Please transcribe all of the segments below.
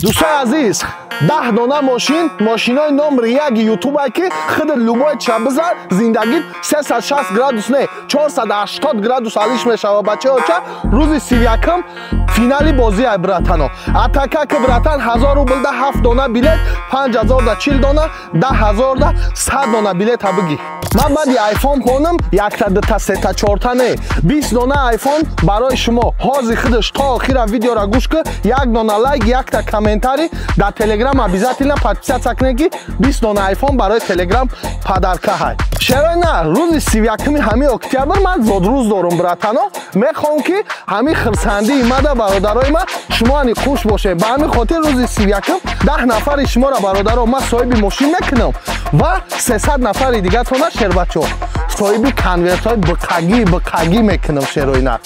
دوستای عزیز 10 دانه ماشینای نمره 1 یوتیوب که خود لوبای چپ بزن زندگی 360 گرادوس نه 480 گرادوس حالش میشه بچه ها. روز 31 فینالی بازی ای براتانو اتاکا که براتان 1000 روبل ده 7 دانه بلیت 5000 ده 40 دانه 10000 ده 100 دانه بلیت بگی. من بعد آیفون کنم یک تا دو تا سه تا چهار تا نه 20 دانه آیفون برای شما حاضر خودش تا آخر ویدیو را گوش کن. یک دانه لایک یک تا کامنتاری در تلگرام обязательно подписаться کنید. 20 دانه آیفون برای تلگرام پادرکا های. چرا نه روز 31 همین اکتبر من زود روز دارم براتانو میخوام که همین خرسندی اومده برادرای من شما نی خوش باشه. به همین خاطر روز 31 10 نفر شما را برادرها من صاحب ماشین میکنم و 300 نفر دیگه تو نشر بچو صاحب کنورت های بقاگی میکنم. شروینا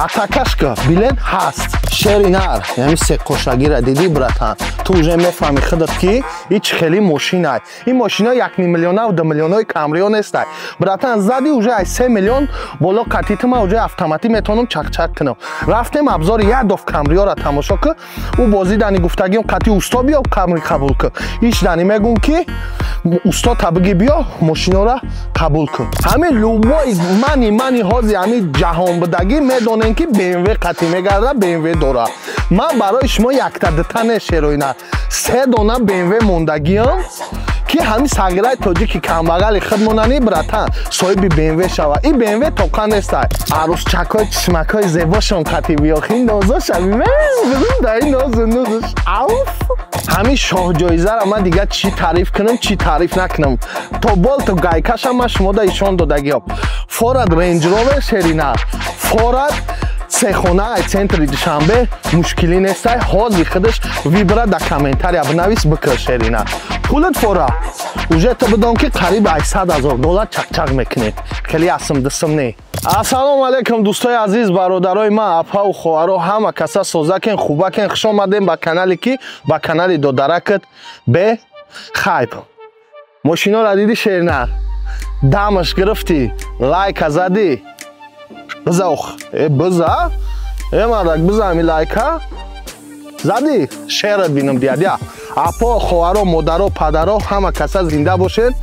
اتاکاش که بلیت هست شرینار یعنی سه کوشاگی را دیدی براتان تو уже میفهمی خودت که هیچ خیلی ماشین های این ماشین ها 1 میلیون و 2 میلیون های کامریو نیست براتان زدی уже 3 میلیون بالا قطیت ما уже автомати میتونم چک کنم. رفتم ابزار یک دفعه کامریو را تماشا که او بازی دانی گفتگیم قطی اوستا بیا کامری قبول که هیچ دانی میگم که اوستا تبگی بیا ماشین را قبول کن. همین لوبای منی حاضی همین جهان بدگی میدونن که BMW قطی میگرده BMW داره. من برای شما یک تا دو تا نشروینا 3 دانه BMW موندگی هم که همین سگرای تاجیکی کمبغل خودمونانی براتان صاحب BMW شوه. این BMW توکا نیست عروس چکای چشمکای زیباشون قطی بیاخی نازاش همین دایی نازش همین شاه جایزه را من دیگه چی تعریف کنم چی تعریف نکنم. تا بال تو گایکاش هم شما دا ایشان دادگی ها فورد رنج روور شرینا فورد سه خونه центр دوشنبه مشکلی نیست. حاضر خودش ویبرا در کامنتاری بنویس بکر شرینا پولت فورا уже تو بدون که قریب 800,000 دلار چک میکنه. خیلی اسم دستم نه. السلام علیکم دوستای عزیز برادرای من اپا و خواهرها همه کسا سوزکن خوبکن خوش آمدین با کانالی کی با کانالی دو درکت به خیب. ماشینا را دیدی شرینا دمش گرفتی لایک زدی بزاوخ بزا مردک بزا همی لایکا زدی شیرت بینم دیادیا اپا خواهرها مادرها پدرها همه کسا زنده باشید.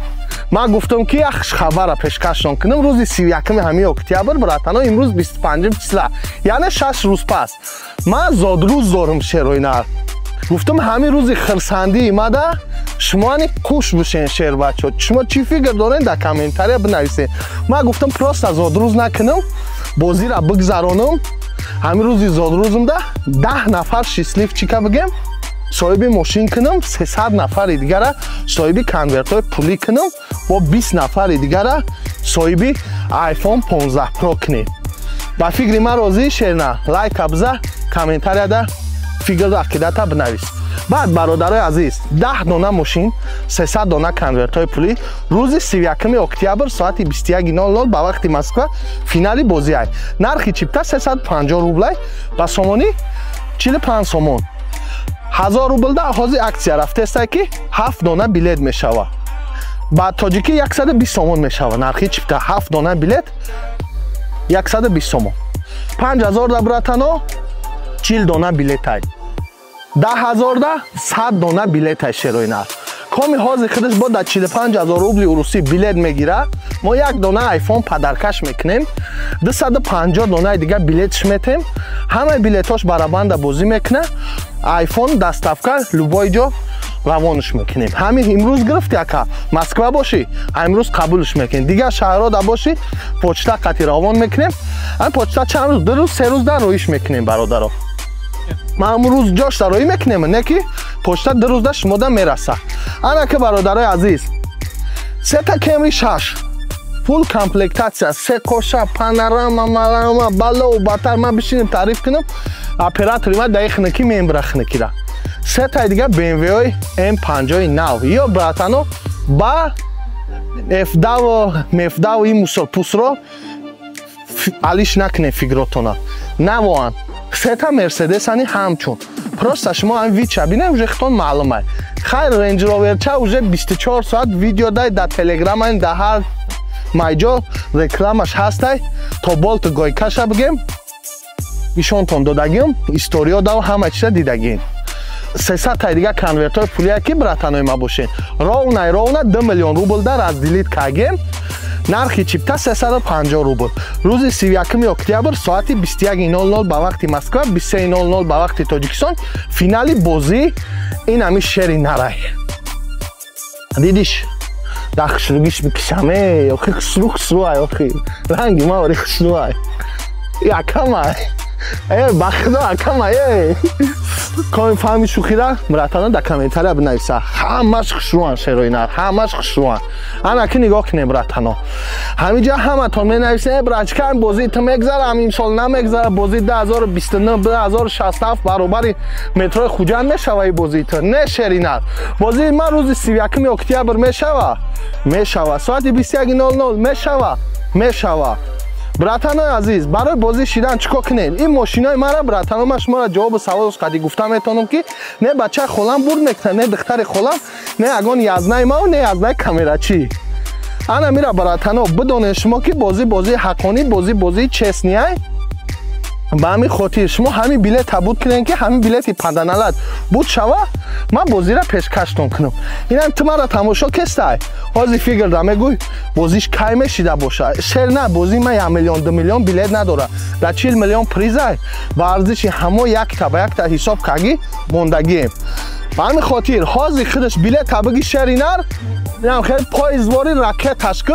من گفتم که یک خبر پیشکش کنم روز 31 همین اکتبر براتانو امروز 25 چسلا یعنی 6 روز پس من زود روز دارم شروینا گفتم همین روز خرسندی ایمده شما نی خوش بشین شیر بچه شما چی فکر دارین در کامنتاری بنویسین. من گفتم پراست از زود روز نکنم بازی را بگذرانم همین روزی زود روزم ده 10 نفر شیسلیف چیکا بگم صاحب ماشین کنم 300 نفر دیگر را صاحب کنورت های پولی کنم و 20 نفر دیگر را صاحب آیفون 15 پرو کنیم. با فکر من راضی شیرنا لایک ابزا کامنتاری ده فکر دا عقیدتا بنویس. بعد برادرای عزیز 10 دانه ماشین 300 دانه کنورت های پولی روز 31 اکتبر ساعت 21:00 با وقت مسکو فینالی بازی ای نرخی چیپتا 350 روبل با سومونی 45 سومون 1000 روبل ده حاضر اکسیا رفته است که 7 دانه بلیت میشوه. بعد تاجیکی 120 سومون میشوه نرخی چیپتا 7 دانه بلیت 120 سومون 5000 ده براتانو 40 دانه بلیت ای 10,000 ده 100 دانه بلیت ای شروینا کامی حاضر خودش با در 45,000 روبل روسی بلیت میگیره. ما یک دانه آیفون پدرکش میکنیم 250 دانه دیگه بلیتش میتیم همه بلیتاش برابند بازی میکنه آیفون دستافکا لوبای جا روانش میکنیم. همین امروز گرفت یکا مسکو باشی امروز قبولش میکنیم دیگه شهرها دا باشی پوچتا قطی روان میکنیم. این پوچتا چند روز 2 روز 3 روز در رویش میکنیم برادرها. ما امروز جاش دارایی میکنیم نه که پوچتا 2 روز در شما دا میرسه. انا که برادرای عزیز 3 تا کمری 6 فول کامپلکتاسیا 3 کوشا پانوراما مالاما بالا و باتر ما بشینیم تعریف کنم اپراتوری ما دقیق نکی میمبره خنکی را 3 تا دیگه BMW های M59 یا براتانو با F10 این موسر پوس رو علیش نکنه فیگروتونا نوان 3 تا مرسدس هنی همچون پروستا شما هم ویچه بینه اوژه خطون معلومه خیر رنج روور چه اوژه 24 ساعت ویدیو دای در تلگرام این در هر مایجا رکلامش هسته تا بالت گایکاش بگیم ایشون تون دادگیم استوریا داو همه چیز دیدگیم. 300 та дига конвертои пулие ки братанои ма бошен ровна 2 миллион рубл дар раздилит кардем. нархи чипта 350 рубл. рӯзи 31 октябр соати 21:00 ба вақти Москва, 23:00 ба вақти Тоҷикистон финали бозӣ ин ҳами шери нарай. Дидиш? Да хушругиш мекишам, охи хушруай, охи. Ранги ма ори хушруай. Якамай. Ба худо акамай. Ком фаҳми шухира братано да комментария бинависа. Ҳамаш хушруан шерои нар, ҳамаш хушруан. Ана ки нигоҳ кине братано. Ҳамиҷа ҳаматон менависен брачка бозӣ ту мегзара, имсол намегзара бозӣ 2029 2067 баробари метрои Хуҷанд мешава бозӣ ту. Не шери нар. Бозӣ ма рӯзи 31 октябр мешава. Мешава. Соати 21:00 мешава. Мешава. братанои азиз, барои бозӣ шидан чико кинед? Ин мошинои мара братано, ма шуморо ҷавоби саволаш қади гуфта метавонам ки не бачаи холам бурд мекунад, не духтари холам, не ягон язнаи мау, не язнаи камерачӣ. Ана мира братано, бидонед шумо ки бозӣ ҳаққонӣ, бозӣ честнияй. ба ҳамин хотир шумо ҳамин билета буд кунед ки ҳамин билети паданалат буд шава, ман бозира пешкаштон кунам. Инам ту мара тамошо кестай? ҳозир фикр да мегӯй бозиш кай мешида боша. Шер на бозӣ ма 1 миллион 2 миллион билет надора. Да 40 миллион призай. Ба арзиши ҳамо якта ба якта ҳисоб каги мондагием. Ба ҳамин хотир ҳозир худаш билета биги шери нар. Инам хел поездвори ракеташ ки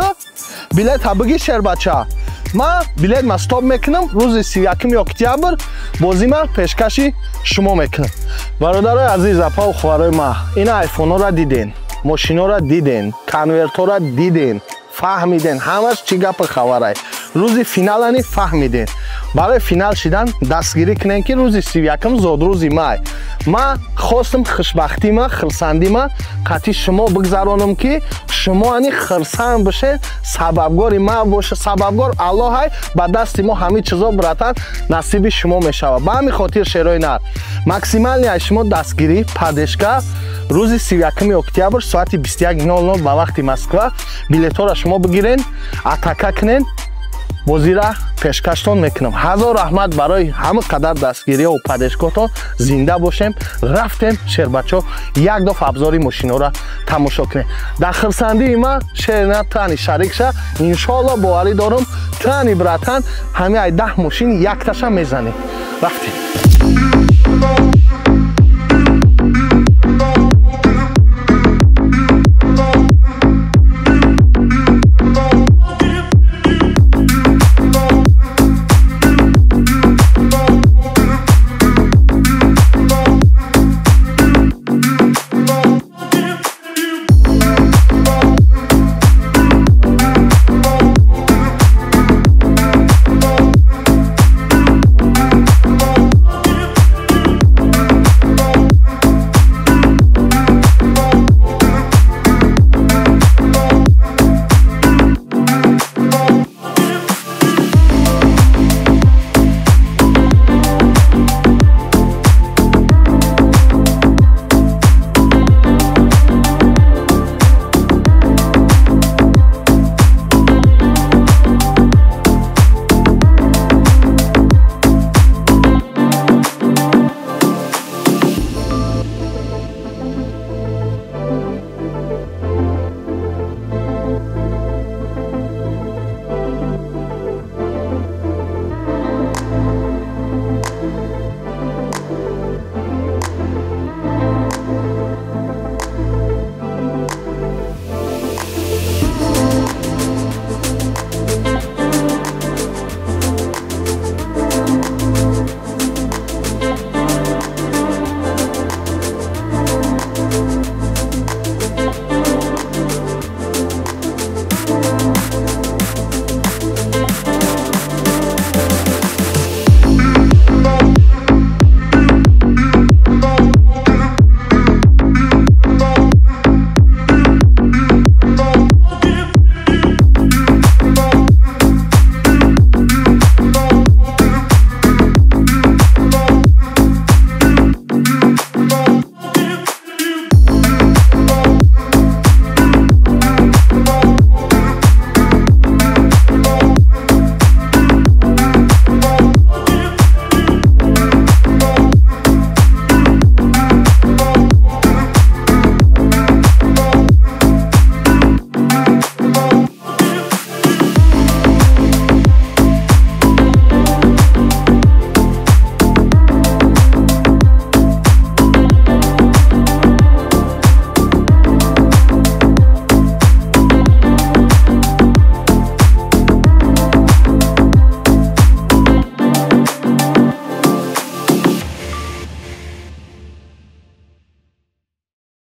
билета биги шер бача. ма билет ма стоп мекунам рӯзи 31 октябр бозима пешкаши шумо мекунам. бародарои азиз, апа ухварои ма, ин айфонҳоро диден, мошиноро диден, конвертҳоро диден, фаҳмиден ҳамаш чӣ гапи хабарай. рӯзи финалани фаҳмиден. барои финал шидан дастгирӣ кунем ки рӯзи 31 зодрӯзи май ма хостам хушбахтима, хурсандима қатъи шумо бигзаронам ки шумо ани хурсанд бошед, сабабгори ма бошед, сабабгор аллоҳай, ба дасти мо ҳамин чизо братан насиби шумо мешавад. ба ҳамин хотир шерои нар максимални шумо дастгирӣ падешка рӯзи 31 октябр соати 21:00 ба вақти Москва билетҳоро шумо бигирен, атака кунен, бозира пешкаштон мекунам. ҳазор раҳмат барои ҳама қадар дастгирия ва падешгоҳтон. зинда бошем, рафтем шербачо як доф абзори мошиноро тамошо кунем. дар хурсандии ма шерна тани шарик ша, иншоалло боварӣ дорам тани братан ҳамин 10 мошин якташа мезанем. рафтем.